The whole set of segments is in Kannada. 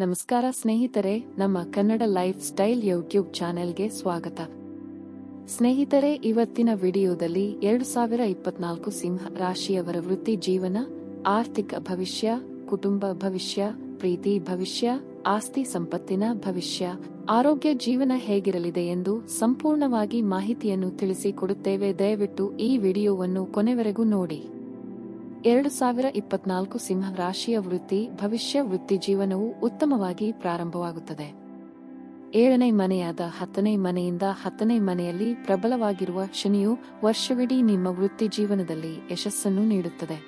ನಮಸ್ಕಾರ ಸ್ನೇಹಿತರೆ, ನಮ್ಮ ಕನ್ನಡ ಲೈಫ್ ಸ್ಟೈಲ್ ಯೂಟ್ಯೂಬ್ ಚಾನೆಲ್ಗೆ ಸ್ವಾಗತ. ಸ್ನೇಹಿತರೆ, ಇವತ್ತಿನ ವಿಡಿಯೋದಲ್ಲಿ 2024 ಸಿಂಹ ರಾಶಿಯವರ ವೃತ್ತಿ ಜೀವನ, ಆರ್ಥಿಕ ಭವಿಷ್ಯ, ಕುಟುಂಬ ಭವಿಷ್ಯ, ಪ್ರೀತಿ ಭವಿಷ್ಯ, ಆಸ್ತಿ ಸಂಪತ್ತಿನ ಭವಿಷ್ಯ, ಆರೋಗ್ಯ ಜೀವನ ಹೇಗಿರಲಿದೆ ಎಂದು ಸಂಪೂರ್ಣವಾಗಿ ಮಾಹಿತಿಯನ್ನು ತಿಳಿಸಿಕೊಡುತ್ತೇವೆ. ದಯವಿಟ್ಟು ಈ ವಿಡಿಯೋವನ್ನು ಕೊನೆವರೆಗೂ ನೋಡಿ. 2024 ಸಿಂಹ ರಾಶಿಯ ವೃತ್ತಿ ಭವಿಷ್ಯ. ವೃತ್ತಿ ಜೀವನವು ಉತ್ತಮವಾಗಿ ಪ್ರಾರಂಭವಾಗುತ್ತದೆ. 7ನೇ ಮನೆಯಾದ 10ನೇ ಮನೆಯಿಂದ 10ನೇ ಮನೆಯಲ್ಲಿ ಪ್ರಬಲವಾಗಿರುವ ಶನಿಯು ವರ್ಷವಿಡೀ ನಿಮ್ಮ ವೃತ್ತಿ ಜೀವನದಲ್ಲಿ ಯಶಸ್ಸನ್ನು ನೀಡುತ್ತದೆ.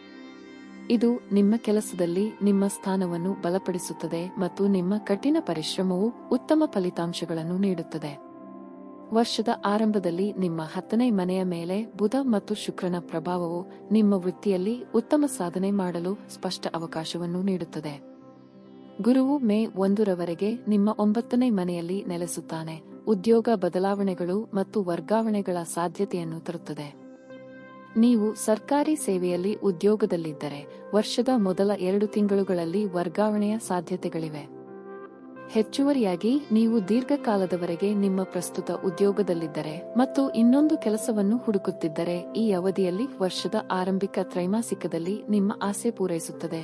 ಇದು ನಿಮ್ಮ ಕೆಲಸದಲ್ಲಿ ನಿಮ್ಮ ಸ್ಥಾನವನ್ನು ಬಲಪಡಿಸುತ್ತದೆ ಮತ್ತು ನಿಮ್ಮ ಕಠಿಣ ಪರಿಶ್ರಮವು ಉತ್ತಮ ಫಲಿತಾಂಶಗಳನ್ನು ನೀಡುತ್ತದೆ. ವರ್ಷದ ಆರಂಭದಲ್ಲಿ ನಿಮ್ಮ 10ನೇ ಮನೆಯ ಮೇಲೆ ಬುಧ ಮತ್ತು ಶುಕ್ರನ ಪ್ರಭಾವವು ನಿಮ್ಮ ವೃತ್ತಿಯಲ್ಲಿ ಉತ್ತಮ ಸಾಧನೆ ಮಾಡಲು ಸ್ಪಷ್ಟ ಅವಕಾಶವನ್ನು ನೀಡುತ್ತದೆ. ಗುರುವು ಮೇ 1ರವರೆಗೆ ನಿಮ್ಮ 9ನೇ ಮನೆಯಲ್ಲಿ ನೆಲೆಸುತ್ತಾನೆ. ಉದ್ಯೋಗ ಬದಲಾವಣೆಗಳು ಮತ್ತು ವರ್ಗಾವಣೆಗಳ ಸಾಧ್ಯತೆಯನ್ನು ತರುತ್ತದೆ. ನೀವು ಸರ್ಕಾರಿ ಸೇವೆಯಲ್ಲಿ ಉದ್ಯೋಗದಲ್ಲಿದ್ದರೆ ವರ್ಷದ ಮೊದಲ 2 ತಿಂಗಳುಗಳಲ್ಲಿ ವರ್ಗಾವಣೆಯ ಸಾಧ್ಯತೆಗಳಿವೆ. ಹೆಚ್ಚುವರಿಯಾಗಿ, ನೀವು ದೀರ್ಘಕಾಲದವರೆಗೆ ನಿಮ್ಮ ಪ್ರಸ್ತುತ ಉದ್ಯೋಗದಲ್ಲಿದ್ದರೆ ಮತ್ತು ಇನ್ನೊಂದು ಕೆಲಸವನ್ನು ಹುಡುಕುತ್ತಿದ್ದರೆ ಈ ಅವಧಿಯಲ್ಲಿ ವರ್ಷದ ಆರಂಭಿಕ ತ್ರೈಮಾಸಿಕದಲ್ಲಿ ನಿಮ್ಮ ಆಸೆ ಪೂರೈಸುತ್ತದೆ.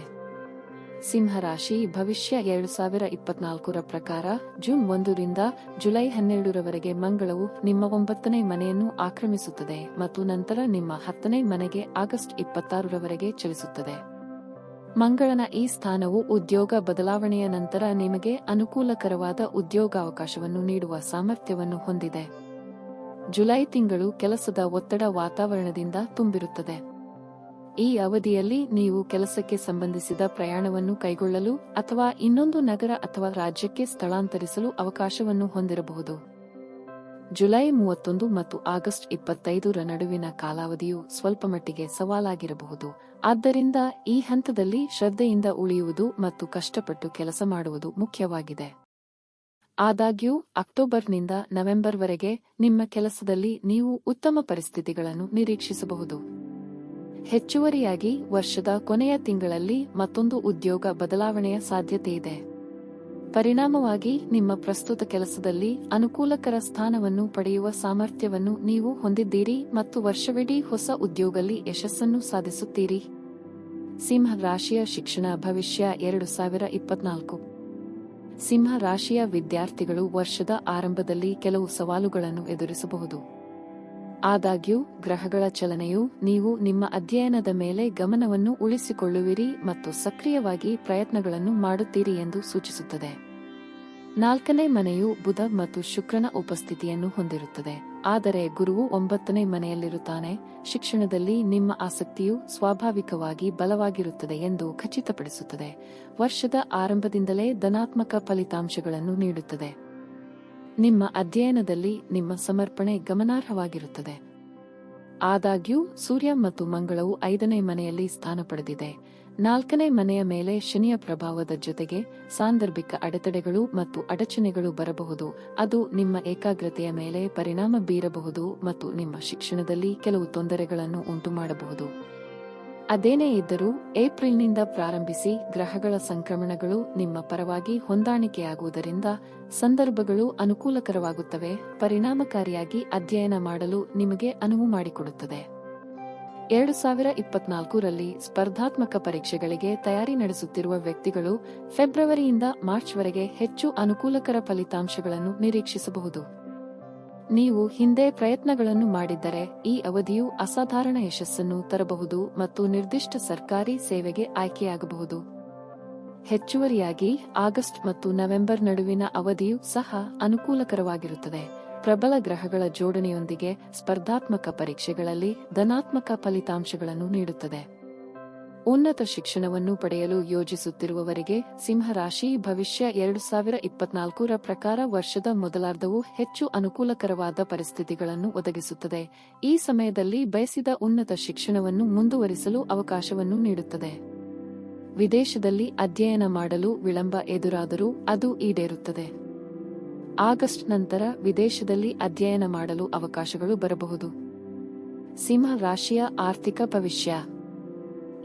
ಸಿಂಹರಾಶಿ ಭವಿಷ್ಯ. 2024ರ ಪ್ರಕಾರ ಜೂನ್ 1ರಿಂದ ಜುಲೈ 12ರವರೆಗೆ ಮಂಗಳವು ನಿಮ್ಮ 9ನೇ ಮನೆಯನ್ನು ಆಕ್ರಮಿಸುತ್ತದೆ ಮತ್ತು ನಂತರ ನಿಮ್ಮ 10ನೇ ಮನೆಗೆ ಆಗಸ್ಟ್ 26ರವರೆಗೆ ಚಲಿಸುತ್ತದೆ. ಮಂಗಳನ ಈ ಸ್ಥಾನವು ಉದ್ಯೋಗ ಬದಲಾವಣೆಯ ನಂತರ ನಿಮಗೆ ಅನುಕೂಲಕರವಾದ ಉದ್ಯೋಗಾವಕಾಶವನ್ನು ನೀಡುವ ಸಾಮರ್ಥ್ಯವನ್ನು ಹೊಂದಿದೆ. ಜುಲೈ ತಿಂಗಳು ಕೆಲಸದ ಒತ್ತಡ ವಾತಾವರಣದಿಂದ ತುಂಬಿರುತ್ತದೆ. ಈ ಅವಧಿಯಲ್ಲಿ ನೀವು ಕೆಲಸಕ್ಕೆ ಸಂಬಂಧಿಸಿದ ಪ್ರಯಾಣವನ್ನು ಕೈಗೊಳ್ಳಲು ಅಥವಾ ಇನ್ನೊಂದು ನಗರ ಅಥವಾ ರಾಜ್ಯಕ್ಕೆ ಸ್ಥಳಾಂತರಿಸಲು ಅವಕಾಶವನ್ನು ಹೊಂದಿರಬಹುದು. ಜುಲೈ 31 ಮತ್ತು ಆಗಸ್ಟ್ 25ರ ನಡುವಿನ ಕಾಲಾವಧಿಯು ಸ್ವಲ್ಪಮಟ್ಟಿಗೆ ಸವಾಲಾಗಿರಬಹುದು. ಆದ್ದರಿಂದ ಈ ಹಂತದಲ್ಲಿ ಶ್ರದ್ಧೆಯಿಂದ ಉಳಿಯುವುದು ಮತ್ತು ಕಷ್ಟಪಟ್ಟು ಕೆಲಸ ಮಾಡುವುದು ಮುಖ್ಯವಾಗಿದೆ. ಆದಾಗ್ಯೂ, ಅಕ್ಟೋಬರ್ನಿಂದ ನವೆಂಬರ್ವರೆಗೆ ನಿಮ್ಮ ಕೆಲಸದಲ್ಲಿ ನೀವು ಉತ್ತಮ ಪರಿಸ್ಥಿತಿಗಳನ್ನು ನಿರೀಕ್ಷಿಸಬಹುದು. ಹೆಚ್ಚುವರಿಯಾಗಿ, ವರ್ಷದ ಕೊನೆಯ ತಿಂಗಳಲ್ಲಿ ಮತ್ತೊಂದು ಉದ್ಯೋಗ ಬದಲಾವಣೆಯ ಸಾಧ್ಯತೆಯಿದೆ. ಪರಿಣಾಮವಾಗಿ, ನಿಮ್ಮ ಪ್ರಸ್ತುತ ಕೆಲಸದಲ್ಲಿ ಅನುಕೂಲಕರ ಸ್ಥಾನವನ್ನು ಪಡೆಯುವ ಸಾಮರ್ಥ್ಯವನ್ನು ನೀವು ಹೊಂದಿದ್ದೀರಿ ಮತ್ತು ವರ್ಷವಿಡೀ ಹೊಸ ಉದ್ಯೋಗದಲ್ಲಿ ಯಶಸ್ಸನ್ನು ಸಾಧಿಸುತ್ತೀರಿ. ಸಿಂಹ ರಾಶಿಯ ಶಿಕ್ಷಣ ಭವಿಷ್ಯ. 2024 ಸಿಂಹ ರಾಶಿಯ ವಿದ್ಯಾರ್ಥಿಗಳು ವರ್ಷದ ಆರಂಭದಲ್ಲಿ ಕೆಲವು ಸವಾಲುಗಳನ್ನು ಎದುರಿಸಬಹುದು. ಆದಾಗ್ಯೂ, ಗ್ರಹಗಳ ಚಲನೆಯು ನೀವು ನಿಮ್ಮ ಅಧ್ಯಯನದ ಮೇಲೆ ಗಮನವನ್ನು ಉಳಿಸಿಕೊಳ್ಳುವಿರಿ ಮತ್ತು ಸಕ್ರಿಯವಾಗಿ ಪ್ರಯತ್ನಗಳನ್ನು ಮಾಡುತ್ತೀರಿ ಎಂದು ಸೂಚಿಸುತ್ತದೆ. 4ನೇ ಮನೆಯು ಬುಧ ಮತ್ತು ಶುಕ್ರನ ಉಪಸ್ಥಿತಿಯನ್ನು ಹೊಂದಿರುತ್ತದೆ, ಆದರೆ ಗುರುವು 9ನೇ ಮನೆಯಲ್ಲಿರುತ್ತಾನೆ. ಶಿಕ್ಷಣದಲ್ಲಿ ನಿಮ್ಮ ಆಸಕ್ತಿಯು ಸ್ವಾಭಾವಿಕವಾಗಿ ಬಲವಾಗಿರುತ್ತದೆ ಎಂದು ಖಚಿತಪಡಿಸುತ್ತದೆ. ವರ್ಷದ ಆರಂಭದಿಂದಲೇ ಧನಾತ್ಮಕ ಫಲಿತಾಂಶಗಳನ್ನು ನೀಡುತ್ತದೆ. ನಿಮ್ಮ ಅಧ್ಯಯನದಲ್ಲಿ ನಿಮ್ಮ ಸಮರ್ಪಣೆ ಗಮನಾರ್ಹವಾಗಿರುತ್ತದೆ. ಆದಾಗ್ಯೂ, ಸೂರ್ಯ ಮತ್ತು ಮಂಗಳವು 5ನೇ ಮನೆಯಲ್ಲಿ ಸ್ಥಾನ ಪಡೆದಿದೆ. 4ನೇ ಮನೆಯ ಮೇಲೆ ಶನಿಯ ಪ್ರಭಾವದ ಜೊತೆಗೆ ಸಾಂದರ್ಭಿಕ ಅಡೆತಡೆಗಳು ಮತ್ತು ಅಡಚಣೆಗಳು ಬರಬಹುದು. ಅದು ನಿಮ್ಮ ಏಕಾಗ್ರತೆಯ ಮೇಲೆ ಪರಿಣಾಮ ಬೀರಬಹುದು ಮತ್ತು ನಿಮ್ಮ ಶಿಕ್ಷಣದಲ್ಲಿ ಕೆಲವು ತೊಂದರೆಗಳನ್ನು ಉಂಟುಮಾಡಬಹುದು. ಅದೇನೇ ಇದ್ದರೂ, ಏಪ್ರಿಲ್ನಿಂದ ಪ್ರಾರಂಭಿಸಿ ಗ್ರಹಗಳ ಸಂಕ್ರಮಣಗಳು ನಿಮ್ಮ ಪರವಾಗಿ ಹೊಂದಾಣಿಕೆಯಾಗುವುದರಿಂದ ಸಂದರ್ಭಗಳು ಅನುಕೂಲಕರವಾಗುತ್ತವೆ. ಪರಿಣಾಮಕಾರಿಯಾಗಿ ಅಧ್ಯಯನ ಮಾಡಲು ನಿಮಗೆ ಅನುವು ಮಾಡಿಕೊಡುತ್ತದೆ. 2024ರಲ್ಲಿ ಸ್ಪರ್ಧಾತ್ಮಕ ಪರೀಕ್ಷೆಗಳಿಗೆ ತಯಾರಿ ನಡೆಸುತ್ತಿರುವ ವ್ಯಕ್ತಿಗಳು ಫೆಬ್ರವರಿಯಿಂದ ಮಾರ್ಚ್ವರೆಗೆ ಹೆಚ್ಚು ಅನುಕೂಲಕರ ಫಲಿತಾಂಶಗಳನ್ನು ನಿರೀಕ್ಷಿಸಬಹುದು. ನೀವು ಹಿಂದೆ ಪ್ರಯತ್ನಗಳನ್ನು ಮಾಡಿದ್ದರೆ ಈ ಅವಧಿಯು ಅಸಾಧಾರಣ ಯಶಸ್ಸನ್ನು ತರಬಹುದು ಮತ್ತು ನಿರ್ದಿಷ್ಟ ಸರ್ಕಾರಿ ಸೇವೆಗೆ ಆಯ್ಕೆಯಾಗಬಹುದು. ಹೆಚ್ಚುವರಿಯಾಗಿ, ಆಗಸ್ಟ್ ಮತ್ತು ನವೆಂಬರ್ ನಡುವಿನ ಅವಧಿಯೂ ಸಹ ಅನುಕೂಲಕರವಾಗಿರುತ್ತದೆ. ಪ್ರಬಲ ಗ್ರಹಗಳ ಜೋಡಣೆಯೊಂದಿಗೆ ಸ್ಪರ್ಧಾತ್ಮಕ ಪರೀಕ್ಷೆಗಳಲ್ಲಿ ಧನಾತ್ಮಕ ಫಲಿತಾಂಶಗಳನ್ನು ನೀಡುತ್ತದೆ. ಉನ್ನತ ಶಿಕ್ಷಣವನ್ನು ಪಡೆಯಲು ಯೋಜಿಸುತ್ತಿರುವವರಿಗೆ ಸಿಂಹರಾಶಿ ಭವಿಷ್ಯ. 2024ರ ಪ್ರಕಾರ ವರ್ಷದ ಮೊದಲಾರ್ಧವು ಹೆಚ್ಚು ಅನುಕೂಲಕರವಾದ ಪರಿಸ್ಥಿತಿಗಳನ್ನು ಒದಗಿಸುತ್ತದೆ. ಈ ಸಮಯದಲ್ಲಿ ಬಯಸಿದ ಉನ್ನತ ಶಿಕ್ಷಣವನ್ನು ಮುಂದುವರಿಸಲು ಅವಕಾಶವನ್ನು ನೀಡುತ್ತದೆ. ವಿದೇಶದಲ್ಲಿ ಅಧ್ಯಯನ ಮಾಡಲು ವಿಳಂಬ ಎದುರಾದರೂ ಅದು ಈಡೇರುತ್ತದೆ. ಆಗಸ್ಟ್ ನಂತರ ವಿದೇಶದಲ್ಲಿ ಅಧ್ಯಯನ ಮಾಡಲು ಅವಕಾಶಗಳು ಬರಬಹುದು. ಸಿಂಹ ರಾಶಿಯ ಆರ್ಥಿಕ ಭವಿಷ್ಯ.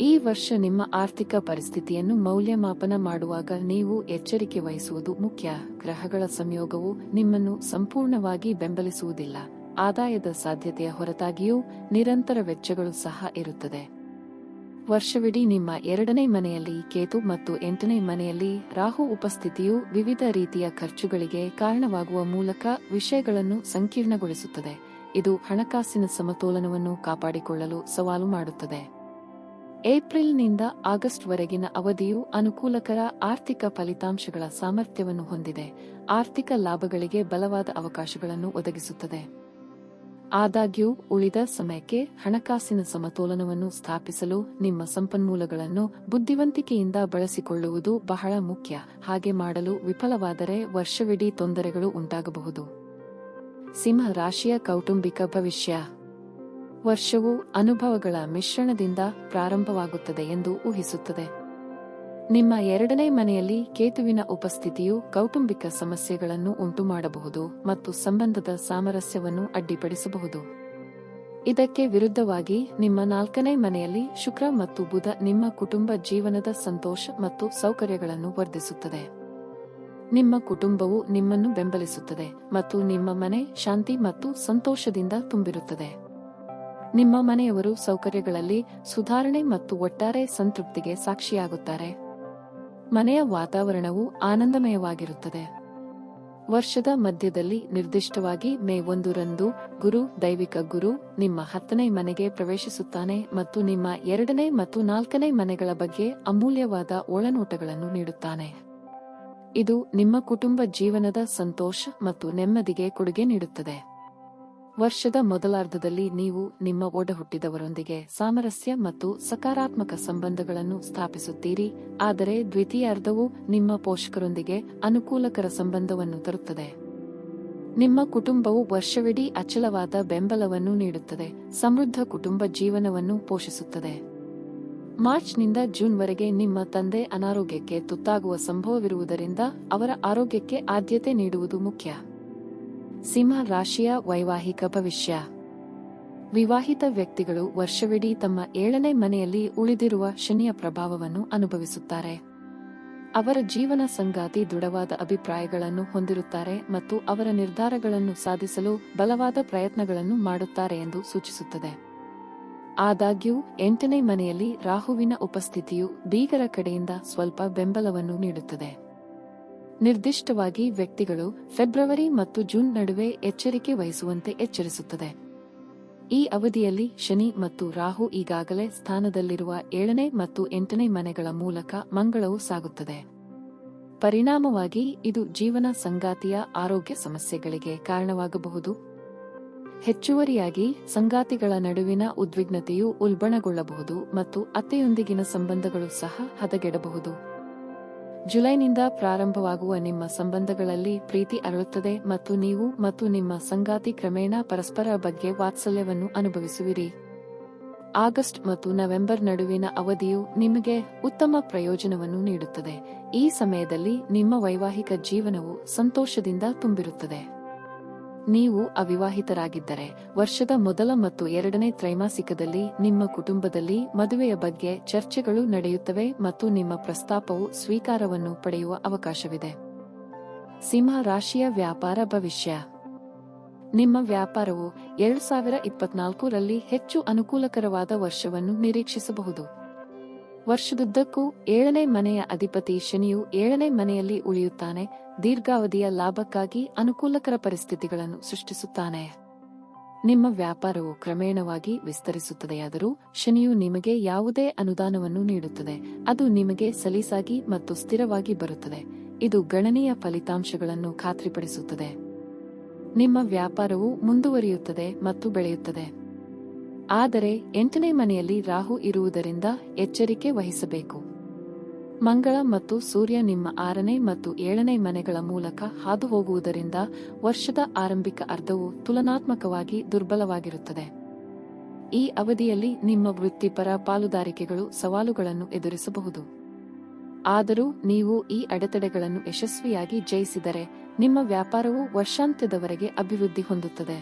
ಈ ವರ್ಷ ನಿಮ್ಮ ಆರ್ಥಿಕ ಪರಿಸ್ಥಿತಿಯನ್ನು ಮೌಲ್ಯಮಾಪನ ಮಾಡುವಾಗ ನೀವು ಎಚ್ಚರಿಕೆ ವಹಿಸುವುದು ಮುಖ್ಯ. ಗ್ರಹಗಳ ಸಂಯೋಗವು ನಿಮ್ಮನ್ನು ಸಂಪೂರ್ಣವಾಗಿ ಬೆಂಬಲಿಸುವುದಿಲ್ಲ. ಆದಾಯದ ಸಾಧ್ಯತೆಯ ಹೊರತಾಗಿಯೂ ನಿರಂತರ ವೆಚ್ಚಗಳು ಸಹ ಇರುತ್ತದೆ. ವರ್ಷವಿಡೀ ನಿಮ್ಮ 2ನೇ ಮನೆಯಲ್ಲಿ ಕೇತು ಮತ್ತು 8ನೇ ಮನೆಯಲ್ಲಿ ರಾಹು ಉಪಸ್ಥಿತಿಯು ವಿವಿಧ ರೀತಿಯ ಖರ್ಚುಗಳಿಗೆ ಕಾರಣವಾಗುವ ಮೂಲಕ ವಿಷಯಗಳನ್ನು ಸಂಕೀರ್ಣಗೊಳಿಸುತ್ತದೆ. ಇದು ಹಣಕಾಸಿನ ಸಮತೋಲನವನ್ನು ಕಾಪಾಡಿಕೊಳ್ಳಲು ಸವಾಲು ಮಾಡುತ್ತದೆ. ಏಪ್ರಿಲ್ನಿಂದ ಆಗಸ್ಟ್ ವರೆಗಿನ ಅವಧಿಯು ಅನುಕೂಲಕರ ಆರ್ಥಿಕ ಫಲಿತಾಂಶಗಳ ಸಾಮರ್ಥ್ಯವನ್ನು ಹೊಂದಿದೆ. ಆರ್ಥಿಕ ಲಾಭಗಳಿಗೆ ಬಲವಾದ ಅವಕಾಶಗಳನ್ನು ಒದಗಿಸುತ್ತದೆ. ಆದಾಗ್ಯೂ ಉಳಿದ ಸಮಯಕ್ಕೆ ಹಣಕಾಸಿನ ಸಮತೋಲನವನ್ನು ಸ್ಥಾಪಿಸಲು ನಿಮ್ಮ ಸಂಪನ್ಮೂಲಗಳನ್ನು ಬುದ್ಧಿವಂತಿಕೆಯಿಂದ ಬಳಸಿಕೊಳ್ಳುವುದು ಬಹಳ ಮುಖ್ಯ. ಹಾಗೆ ಮಾಡಲು ವಿಫಲವಾದರೆ ವರ್ಷವಿಡೀ ತೊಂದರೆಗಳು ಉಂಟಾಗಬಹುದು. ಸಿಂಹ ರಾಶಿಯ ಕೌಟುಂಬಿಕ ಭವಿಷ್ಯ. ವರ್ಷವು ಅನುಭವಗಳ ಮಿಶ್ರಣದಿಂದ ಪ್ರಾರಂಭವಾಗುತ್ತದೆ ಎಂದು ಊಹಿಸುತ್ತದೆ. ನಿಮ್ಮ 2ನೇ ಮನೆಯಲ್ಲಿ ಕೇತುವಿನ ಉಪಸ್ಥಿತಿಯು ಕೌಟುಂಬಿಕ ಸಮಸ್ಯೆಗಳನ್ನು ಉಂಟುಮಾಡಬಹುದು ಮತ್ತು ಸಂಬಂಧದ ಸಾಮರಸ್ಯವನ್ನು ಅಡ್ಡಿಪಡಿಸಬಹುದು. ಇದಕ್ಕೆ ವಿರುದ್ಧವಾಗಿ ನಿಮ್ಮ 4ನೇ ಮನೆಯಲ್ಲಿ ಶುಕ್ರ ಮತ್ತು ಬುಧ ನಿಮ್ಮ ಕುಟುಂಬ ಜೀವನದ ಸಂತೋಷ ಮತ್ತು ಸೌಕರ್ಯಗಳನ್ನು ವರ್ಧಿಸುತ್ತದೆ. ನಿಮ್ಮ ಕುಟುಂಬವು ನಿಮ್ಮನ್ನು ಬೆಂಬಲಿಸುತ್ತದೆ ಮತ್ತು ನಿಮ್ಮ ಮನೆ ಶಾಂತಿ ಮತ್ತು ಸಂತೋಷದಿಂದ ತುಂಬಿರುತ್ತದೆ. ನಿಮ್ಮ ಮನೆಯವರು ಸೌಕರ್ಯಗಳಲ್ಲಿ ಸುಧಾರಣೆ ಮತ್ತು ಒಟ್ಟಾರೆ ಸಂತೃಪ್ತಿಗೆ ಸಾಕ್ಷಿಯಾಗುತ್ತಾರೆ. ಮನೆಯ ವಾತಾವರಣವು ಆನಂದಮಯವಾಗಿರುತ್ತದೆ. ವರ್ಷದ ಮಧ್ಯದಲ್ಲಿ, ನಿರ್ದಿಷ್ಟವಾಗಿ ಮೇ 1ರಂದು, ಗುರು, ದೈವಿಕ ಗುರು, ನಿಮ್ಮ 10ನೇ ಮನೆಗೆ ಪ್ರವೇಶಿಸುತ್ತಾನೆ ಮತ್ತು ನಿಮ್ಮ 2ನೇ ಮತ್ತು 4ನೇ ಮನೆಗಳ ಬಗ್ಗೆ ಅಮೂಲ್ಯವಾದ ಒಳನೋಟಗಳನ್ನು ನೀಡುತ್ತಾನೆ. ಇದು ನಿಮ್ಮ ಕುಟುಂಬ ಜೀವನದ ಸಂತೋಷ ಮತ್ತು ನೆಮ್ಮದಿಗೆ ಕೊಡುಗೆ ನೀಡುತ್ತದೆ. ವರ್ಷದ ಮೊದಲಾರ್ಧದಲ್ಲಿ ನೀವು ನಿಮ್ಮ ಒಡಹುಟ್ಟಿದವರೊಂದಿಗೆ ಸಾಮರಸ್ಯ ಮತ್ತು ಸಕಾರಾತ್ಮಕ ಸಂಬಂಧಗಳನ್ನು ಸ್ಥಾಪಿಸುತ್ತೀರಿ, ಆದರೆ ದ್ವಿತೀಯಾರ್ಧವು ನಿಮ್ಮ ಪೋಷಕರೊಂದಿಗೆ ಅನುಕೂಲಕರ ಸಂಬಂಧವನ್ನು ತರುತ್ತದೆ. ನಿಮ್ಮ ಕುಟುಂಬವು ವರ್ಷವಿಡೀ ಅಚಲವಾದ ಬೆಂಬಲವನ್ನು ನೀಡುತ್ತದೆ, ಸಮೃದ್ಧ ಕುಟುಂಬ ಜೀವನವನ್ನು ಪೋಷಿಸುತ್ತದೆ. ಮಾರ್ಚ್ನಿಂದ ಜೂನ್ವರೆಗೆ ನಿಮ್ಮ ತಂದೆ ಅನಾರೋಗ್ಯಕ್ಕೆ ತುತ್ತಾಗುವ ಸಂಭವವಿರುವುದರಿಂದ ಅವರ ಆರೋಗ್ಯಕ್ಕೆ ಆದ್ಯತೆ ನೀಡುವುದು ಮುಖ್ಯ. ಸಿಂಹ ರಾಶಿಯ ವೈವಾಹಿಕ ಭವಿಷ್ಯ. ವಿವಾಹಿತ ವ್ಯಕ್ತಿಗಳು ವರ್ಷವಿಡೀ ತಮ್ಮ 7ನೇ ಮನೆಯಲ್ಲಿ ಉಳಿದಿರುವ ಶನಿಯ ಪ್ರಭಾವವನ್ನು ಅನುಭವಿಸುತ್ತಾರೆ. ಅವರ ಜೀವನ ಸಂಗಾತಿ ದೃಢವಾದ ಅಭಿಪ್ರಾಯಗಳನ್ನು ಹೊಂದಿರುತ್ತಾರೆ ಮತ್ತು ಅವರ ನಿರ್ಧಾರಗಳನ್ನು ಸಾಧಿಸಲು ಬಲವಾದ ಪ್ರಯತ್ನಗಳನ್ನು ಮಾಡುತ್ತಾರೆ ಎಂದು ಸೂಚಿಸುತ್ತದೆ. ಆದಾಗ್ಯೂ 8ನೇ ಮನೆಯಲ್ಲಿ ರಾಹುವಿನ ಉಪಸ್ಥಿತಿಯು ಬೀಗರ ಕಡೆಯಿಂದ ಸ್ವಲ್ಪ ಬೆಂಬಲವನ್ನು ನೀಡುತ್ತದೆ. ನಿರ್ದಿಷ್ಟವಾಗಿ ವ್ಯಕ್ತಿಗಳು ಫೆಬ್ರವರಿ ಮತ್ತು ಜೂನ್ ನಡುವೆ ಎಚ್ಚರಿಕೆ ವಹಿಸುವಂತೆ ಎಚ್ಚರಿಸುತ್ತದೆ. ಈ ಅವಧಿಯಲ್ಲಿ ಶನಿ ಮತ್ತು ರಾಹು ಈಗಾಗಲೇ ಸ್ಥಾನದಲ್ಲಿರುವ 7ನೇ ಮತ್ತು 8ನೇ ಮನೆಗಳ ಮೂಲಕ ಮಂಗಳವು ಸಾಗುತ್ತದೆ. ಪರಿಣಾಮವಾಗಿ ಇದು ಜೀವನ ಸಂಗಾತಿಯ ಆರೋಗ್ಯ ಸಮಸ್ಯೆಗಳಿಗೆ ಕಾರಣವಾಗಬಹುದು. ಹೆಚ್ಚುವರಿಯಾಗಿ, ಸಂಗಾತಿಗಳ ನಡುವಿನ ಉದ್ವಿಗ್ನತೆಯು ಉಲ್ಬಣಗೊಳ್ಳಬಹುದು ಮತ್ತು ಅತ್ತೆಯೊಂದಿಗಿನ ಸಂಬಂಧಗಳು ಸಹ ಹದಗೆಡಬಹುದು. ಜುಲೈನಿಂದ ಪ್ರಾರಂಭವಾಗುವ ನಿಮ್ಮ ಸಂಬಂಧಗಳಲ್ಲಿ ಪ್ರೀತಿ ಅರಳುತ್ತದೆ ಮತ್ತು ನೀವು ಮತ್ತು ನಿಮ್ಮ ಸಂಗಾತಿ ಕ್ರಮೇಣ ಪರಸ್ಪರ ಬಗ್ಗೆ ವಾತ್ಸಲ್ಯವನ್ನು ಅನುಭವಿಸುವಿರಿ. ಆಗಸ್ಟ್ ಮತ್ತು ನವೆಂಬರ್ ನಡುವಿನ ಅವಧಿಯು ನಿಮಗೆ ಉತ್ತಮ ಪ್ರಯೋಜನವನ್ನು ನೀಡುತ್ತದೆ. ಈ ಸಮಯದಲ್ಲಿ ನಿಮ್ಮ ವೈವಾಹಿಕ ಜೀವನವು ಸಂತೋಷದಿಂದ ತುಂಬಿರುತ್ತದೆ. ನೀವು ಅವಿವಾಹಿತರಾಗಿದ್ದರೆ, ವರ್ಷದ ಮೊದಲ ಮತ್ತು 2ನೇ ತ್ರೈಮಾಸಿಕದಲ್ಲಿ ನಿಮ್ಮ ಕುಟುಂಬದಲ್ಲಿ ಮದುವೆಯ ಬಗ್ಗೆ ಚರ್ಚೆಗಳು ನಡೆಯುತ್ತವೆ ಮತ್ತು ನಿಮ್ಮ ಪ್ರಸ್ತಾಪವು ಸ್ವೀಕಾರವನ್ನು ಪಡೆಯುವ ಅವಕಾಶವಿದೆ. ಸಿಂಹ ರಾಶಿಯ ವ್ಯಾಪಾರ ಭವಿಷ್ಯ. ನಿಮ್ಮ ವ್ಯಾಪಾರವು 2024ರಲ್ಲಿ ಹೆಚ್ಚು ಅನುಕೂಲಕರವಾದ ವರ್ಷವನ್ನು ನಿರೀಕ್ಷಿಸಬಹುದು. ವರ್ಷದುದ್ದಕ್ಕೂ 7ನೇ ಮನೆಯ ಅಧಿಪತಿ ಶನಿಯು 7ನೇ ಮನೆಯಲ್ಲಿ ಉಳಿಯುತ್ತಾನೆ, ದೀರ್ಘಾವಧಿಯ ಲಾಭಕ್ಕಾಗಿ ಅನುಕೂಲಕರ ಪರಿಸ್ಥಿತಿಗಳನ್ನು ಸೃಷ್ಟಿಸುತ್ತಾನೆ. ನಿಮ್ಮ ವ್ಯಾಪಾರವು ಕ್ರಮೇಣವಾಗಿ ವಿಸ್ತರಿಸುತ್ತದೆಯಾದರೂ ಶನಿಯು ನಿಮಗೆ ಯಾವುದೇ ಅನುದಾನವನ್ನು ನೀಡುತ್ತದೆ, ಅದು ನಿಮಗೆ ಸಲೀಸಾಗಿ ಮತ್ತು ಸ್ಥಿರವಾಗಿ ಬರುತ್ತದೆ. ಇದು ಗಣನೀಯ ಫಲಿತಾಂಶಗಳನ್ನು ಖಾತ್ರಿಪಡಿಸುತ್ತದೆ. ನಿಮ್ಮ ವ್ಯಾಪಾರವು ಮುಂದುವರಿಯುತ್ತದೆ ಮತ್ತು ಬೆಳೆಯುತ್ತದೆ. ಆದರೆ 8ನೇ ಮನೆಯಲ್ಲಿ ರಾಹು ಇರುವುದರಿಂದ ಎಚ್ಚರಿಕೆ ವಹಿಸಬೇಕು. ಮಂಗಳ ಮತ್ತು ಸೂರ್ಯ ನಿಮ್ಮ 6ನೇ ಮತ್ತು 7ನೇ ಮನೆಗಳ ಮೂಲಕ ಹಾದು ಹೋಗುವುದರಿಂದ ವರ್ಷದ ಆರಂಭಿಕ ಅರ್ಧವು ತುಲನಾತ್ಮಕವಾಗಿ ದುರ್ಬಲವಾಗಿರುತ್ತದೆ. ಈ ಅವಧಿಯಲ್ಲಿ ನಿಮ್ಮ ವೃತ್ತಿಪರ ಪಾಲುದಾರಿಕೆಗಳು ಸವಾಲುಗಳನ್ನು ಎದುರಿಸಬಹುದು. ಆದರೂ ನೀವು ಈ ಅಡೆತಡೆಗಳನ್ನು ಯಶಸ್ವಿಯಾಗಿ ಜಯಿಸಿದರೆ ನಿಮ್ಮ ವ್ಯಾಪಾರವು ವರ್ಷಾಂತ್ಯದವರೆಗೆ ಅಭಿವೃದ್ಧಿ ಹೊಂದುತ್ತದೆ.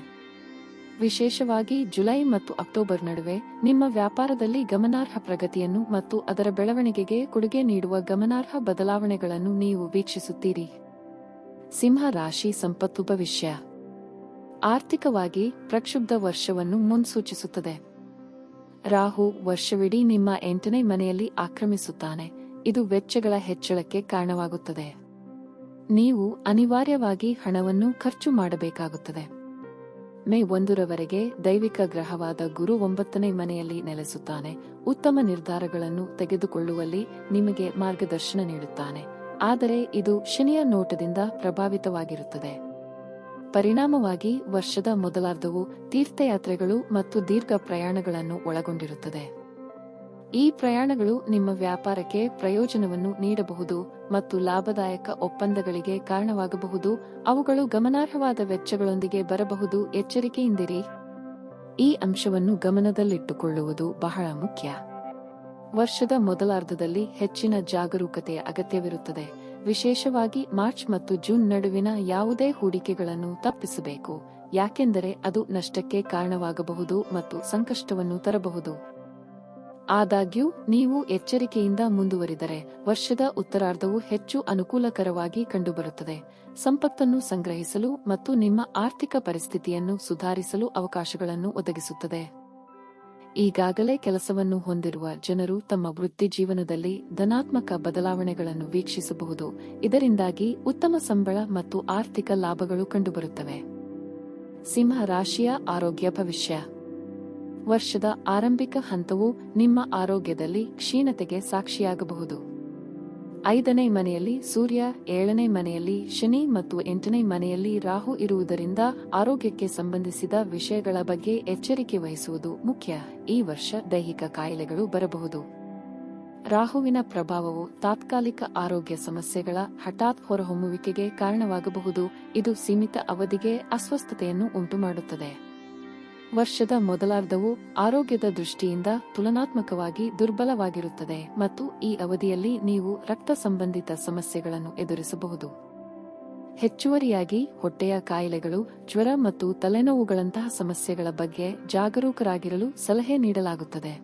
ವಿಶೇಷವಾಗಿ ಜುಲೈ ಮತ್ತು ಅಕ್ಟೋಬರ್ ನಡುವೆ ನಿಮ್ಮ ವ್ಯಾಪಾರದಲ್ಲಿ ಗಮನಾರ್ಹ ಪ್ರಗತಿಯನ್ನು ಮತ್ತು ಅದರ ಬೆಳವಣಿಗೆಗೆ ಕೊಡುಗೆ ನೀಡುವ ಗಮನಾರ್ಹ ಬದಲಾವಣೆಗಳನ್ನು ನೀವು ವೀಕ್ಷಿಸುತ್ತೀರಿ. ಸಿಂಹ ರಾಶಿ ಸಂಪತ್ತು ಭವಿಷ್ಯ. ಆರ್ಥಿಕವಾಗಿ ಪ್ರಕ್ಷುಬ್ಧ ವರ್ಷವನ್ನು ಮುನ್ಸೂಚಿಸುತ್ತದೆ. ರಾಹು ವರ್ಷವಿಡೀ ನಿಮ್ಮ 8ನೇ ಮನೆಯಲ್ಲಿ ಆಕ್ರಮಿಸುತ್ತಾನೆ, ಇದು ವೆಚ್ಚಗಳ ಹೆಚ್ಚಳಕ್ಕೆ ಕಾರಣವಾಗುತ್ತದೆ. ನೀವು ಅನಿವಾರ್ಯವಾಗಿ ಹಣವನ್ನು ಖರ್ಚು ಮಾಡಬೇಕಾಗುತ್ತದೆ. ಮೇ 1ರವರೆಗೆ ದೈವಿಕ ಗ್ರಹವಾದ ಗುರು 9ನೇ ಮನೆಯಲ್ಲಿ ನೆಲೆಸುತ್ತಾನೆ, ಉತ್ತಮ ನಿರ್ಧಾರಗಳನ್ನು ತೆಗೆದುಕೊಳ್ಳುವಲ್ಲಿ ನಿಮಗೆ ಮಾರ್ಗದರ್ಶನ ನೀಡುತ್ತಾನೆ, ಆದರೆ ಇದು ಶನಿಯ ನೋಟದಿಂದ ಪ್ರಭಾವಿತವಾಗಿರುತ್ತದೆ. ಪರಿಣಾಮವಾಗಿ ವರ್ಷದ ಮೊದಲಾರ್ಧವು ತೀರ್ಥಯಾತ್ರೆಗಳು ಮತ್ತು ದೀರ್ಘ ಪ್ರಯಾಣಗಳನ್ನು ಒಳಗೊಂಡಿರುತ್ತದೆ. ಈ ಪ್ರಯಾಣಗಳು ನಿಮ್ಮ ವ್ಯಾಪಾರಕ್ಕೆ ಪ್ರಯೋಜನವನ್ನು ನೀಡಬಹುದು ಮತ್ತು ಲಾಭದಾಯಕ ಒಪ್ಪಂದಗಳಿಗೆ ಕಾರಣವಾಗಬಹುದು. ಅವುಗಳು ಗಮನಾರ್ಹವಾದ ವೆಚ್ಚಗಳೊಂದಿಗೆ ಬರಬಹುದು. ಎಚ್ಚರಿಕೆಯಿಂದಿರಿ. ಈ ಅಂಶವನ್ನು ಗಮನದಲ್ಲಿಟ್ಟುಕೊಳ್ಳುವುದು ಬಹಳ ಮುಖ್ಯ. ವರ್ಷದ ಮೊದಲಾರ್ಧದಲ್ಲಿ ಹೆಚ್ಚಿನ ಜಾಗರೂಕತೆಯ ಅಗತ್ಯವಿರುತ್ತದೆ. ವಿಶೇಷವಾಗಿ ಮಾರ್ಚ್ ಮತ್ತು ಜೂನ್ ನಡುವಿನ ಯಾವುದೇ ಹೂಡಿಕೆಗಳನ್ನು ತಪ್ಪಿಸಬೇಕು, ಯಾಕೆಂದರೆ ಅದು ನಷ್ಟಕ್ಕೆ ಕಾರಣವಾಗಬಹುದು ಮತ್ತು ಸಂಕಷ್ಟವನ್ನು ತರಬಹುದು. ಆದಾಗ್ಯೂ ನೀವು ಎಚ್ಚರಿಕೆಯಿಂದ ಮುಂದುವರಿದರೆ ವರ್ಷದ ಉತ್ತರಾರ್ಧವು ಹೆಚ್ಚು ಅನುಕೂಲಕರವಾಗಿ ಕಂಡುಬರುತ್ತದೆ. ಸಂಪತ್ತನ್ನು ಸಂಗ್ರಹಿಸಲು ಮತ್ತು ನಿಮ್ಮ ಆರ್ಥಿಕ ಪರಿಸ್ಥಿತಿಯನ್ನು ಸುಧಾರಿಸಲು ಅವಕಾಶಗಳನ್ನು ಒದಗಿಸುತ್ತದೆ. ಈಗಾಗಲೇ ಕೆಲಸವನ್ನು ಹೊಂದಿರುವ ಜನರು ತಮ್ಮ ವೃತ್ತಿಜೀವನದಲ್ಲಿ ಧನಾತ್ಮಕ ಬದಲಾವಣೆಗಳನ್ನು ವೀಕ್ಷಿಸಬಹುದು. ಇದರಿಂದಾಗಿ ಉತ್ತಮ ಸಂಬಳ ಮತ್ತು ಆರ್ಥಿಕ ಲಾಭಗಳು ಕಂಡುಬರುತ್ತವೆ. ಸಿಂಹ ರಾಶಿಯ ಆರೋಗ್ಯ ಭವಿಷ್ಯ. ವರ್ಷದ ಆರಂಭಿಕ ಹಂತವು ನಿಮ್ಮ ಆರೋಗ್ಯದಲ್ಲಿ ಕ್ಷೀಣತೆಗೆ ಸಾಕ್ಷಿಯಾಗಬಹುದು. 5ನೇ ಮನೆಯಲ್ಲಿ ಸೂರ್ಯ, 7ನೇ ಮನೆಯಲ್ಲಿ ಶನಿ ಮತ್ತು 8ನೇ ಮನೆಯಲ್ಲಿ ರಾಹು ಇರುವುದರಿಂದ ಆರೋಗ್ಯಕ್ಕೆ ಸಂಬಂಧಿಸಿದ ವಿಷಯಗಳ ಬಗ್ಗೆ ಎಚ್ಚರಿಕೆ ವಹಿಸುವುದು ಮುಖ್ಯ. ಈ ವರ್ಷ ದೈಹಿಕ ಕಾಯಿಲೆಗಳು ಬರಬಹುದು. ರಾಹುವಿನ ಪ್ರಭಾವವು ತಾತ್ಕಾಲಿಕ ಆರೋಗ್ಯ ಸಮಸ್ಯೆಗಳ ಹಠಾತ್ ಹೊರಹೊಮ್ಮುವಿಕೆಗೆ ಕಾರಣವಾಗಬಹುದು. ಇದು ಸೀಮಿತ ಅವಧಿಗೆ ಅಸ್ವಸ್ಥತೆಯನ್ನು ಉಂಟುಮಾಡುತ್ತದೆ. ವರ್ಷದ ಮೊದಲಾರ್ಧವು ಆರೋಗ್ಯದ ದೃಷ್ಟಿಯಿಂದ ತುಲನಾತ್ಮಕವಾಗಿ ದುರ್ಬಲವಾಗಿರುತ್ತದೆ ಮತ್ತು ಈ ಅವಧಿಯಲ್ಲಿ ನೀವು ರಕ್ತ ಸಂಬಂಧಿತ ಸಮಸ್ಯೆಗಳನ್ನು ಎದುರಿಸಬಹುದು. ಹೆಚ್ಚುವರಿಯಾಗಿ ಹೊಟ್ಟೆಯ ಕಾಯಿಲೆಗಳು, ಜ್ವರ ಮತ್ತು ತಲೆನೋವುಗಳಂತಹ ಸಮಸ್ಯೆಗಳ ಬಗ್ಗೆ ಜಾಗರೂಕರಾಗಿರಲು ಸಲಹೆ ನೀಡಲಾಗುತ್ತದೆ.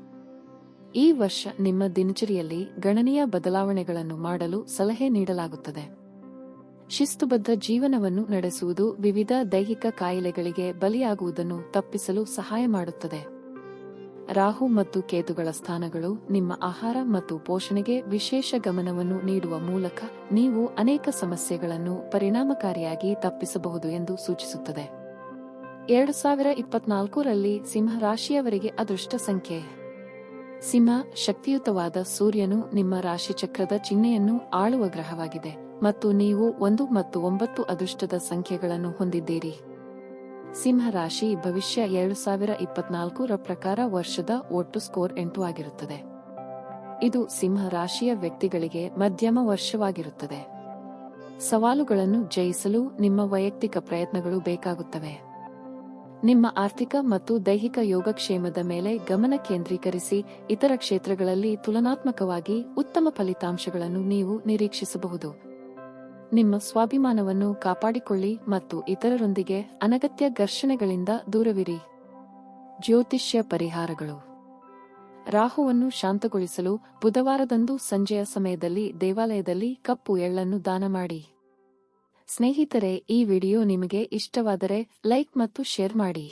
ಈ ವರ್ಷ ನಿಮ್ಮ ದಿನಚರಿಯಲ್ಲಿ ಗಣನೀಯ ಬದಲಾವಣೆಗಳನ್ನು ಮಾಡಲು ಸಲಹೆ ನೀಡಲಾಗುತ್ತದೆ. ಶಿಸ್ತುಬದ್ಧ ಜೀವನವನ್ನು ನಡೆಸುವುದು ವಿವಿಧ ದೈಹಿಕ ಕಾಯಿಲೆಗಳಿಗೆ ಬಲಿಯಾಗುವುದನ್ನು ತಪ್ಪಿಸಲು ಸಹಾಯ ಮಾಡುತ್ತದೆ. ರಾಹು ಮತ್ತು ಕೇತುಗಳ ಸ್ಥಾನಗಳು ನಿಮ್ಮ ಆಹಾರ ಮತ್ತು ಪೋಷಣೆಗೆ ವಿಶೇಷ ಗಮನವನ್ನು ನೀಡುವ ಮೂಲಕ ನೀವು ಅನೇಕ ಸಮಸ್ಯೆಗಳನ್ನು ಪರಿಣಾಮಕಾರಿಯಾಗಿ ತಪ್ಪಿಸಬಹುದು ಎಂದು ಸೂಚಿಸುತ್ತದೆ. 2024ರಲ್ಲಿ ಸಿಂಹ ರಾಶಿಯವರಿಗೆ ಅದೃಷ್ಟ ಸಂಖ್ಯೆ. ಸಿಂಹ ಶಕ್ತಿಯುತವಾದ ಸೂರ್ಯನು ನಿಮ್ಮ ರಾಶಿಚಕ್ರದ ಚಿಹ್ನೆಯನ್ನು ಆಳುವ ಗ್ರಹವಾಗಿದೆ ಮತ್ತು ನೀವು 1 ಮತ್ತು 9 ಅದೃಷ್ಟದ ಸಂಖ್ಯೆಗಳನ್ನು ಹೊಂದಿದ್ದೀರಿ. ಸಿಂಹ ರಾಶಿ ಭವಿಷ್ಯ 2024ರ ಪ್ರಕಾರ ವರ್ಷದ ಒಟ್ಟು ಸ್ಕೋರ್ 8 ಆಗಿರುತ್ತದೆ. ಇದು ಸಿಂಹ ರಾಶಿಯ ವ್ಯಕ್ತಿಗಳಿಗೆ ಮಧ್ಯಮ ವರ್ಷವಾಗಿರುತ್ತದೆ. ಸವಾಲುಗಳನ್ನು ಜಯಿಸಲು ನಿಮ್ಮ ವೈಯಕ್ತಿಕ ಪ್ರಯತ್ನಗಳು ಬೇಕಾಗುತ್ತವೆ. ನಿಮ್ಮ ಆರ್ಥಿಕ ಮತ್ತು ದೈಹಿಕ ಯೋಗಕ್ಷೇಮದ ಮೇಲೆ ಗಮನ ಕೇಂದ್ರೀಕರಿಸಿ. ಇತರ ಕ್ಷೇತ್ರಗಳಲ್ಲಿ ತುಲನಾತ್ಮಕವಾಗಿ ಉತ್ತಮ ಫಲಿತಾಂಶಗಳನ್ನು ನೀವು ನಿರೀಕ್ಷಿಸಬಹುದು. ನಿಮ್ಮ ಸ್ವಾಭಿಮಾನವನ್ನು ಕಾಪಾಡಿಕೊಳ್ಳಿ ಮತ್ತು ಇತರರೊಂದಿಗೆ ಅನಗತ್ಯ ಘರ್ಷಣೆಗಳಿಂದ ದೂರವಿರಿ. ಜ್ಯೋತಿಷ್ಯ ಪರಿಹಾರಗಳು. ರಾಹುವನ್ನು ಶಾಂತಗೊಳಿಸಲು ಬುಧವಾರದಂದು ಸಂಜೆಯ ಸಮಯದಲ್ಲಿ ದೇವಾಲಯದಲ್ಲಿ ಕಪ್ಪು ಎಳ್ಳನ್ನು ದಾನ ಮಾಡಿ. ಸ್ನೇಹಿತರೆ, ಈ ವಿಡಿಯೋ ನಿಮಗೆ ಇಷ್ಟವಾದರೆ ಲೈಕ್ ಮತ್ತು ಶೇರ್ ಮಾಡಿ.